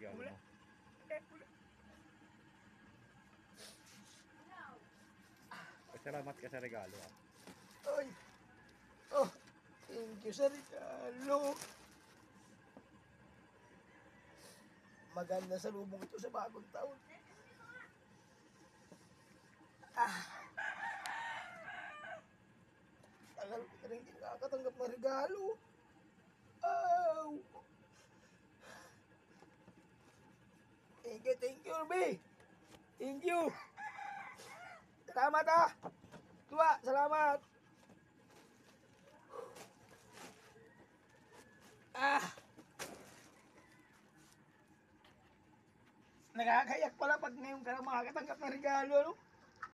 regalo mo. Salamat ka sa regalo ah. Ay. Oh, thank you sa regalo. Maganda sa lubong ito sa bagong taon. Tagal ko na rin hindi nakakatanggap ng regalo. Oh. Thank you, Ruby. Thank you. Salamat ah. Tuwa, salamat. Nakakayak pala pag ngayon ka lang makakatanggap ng regalo, ano?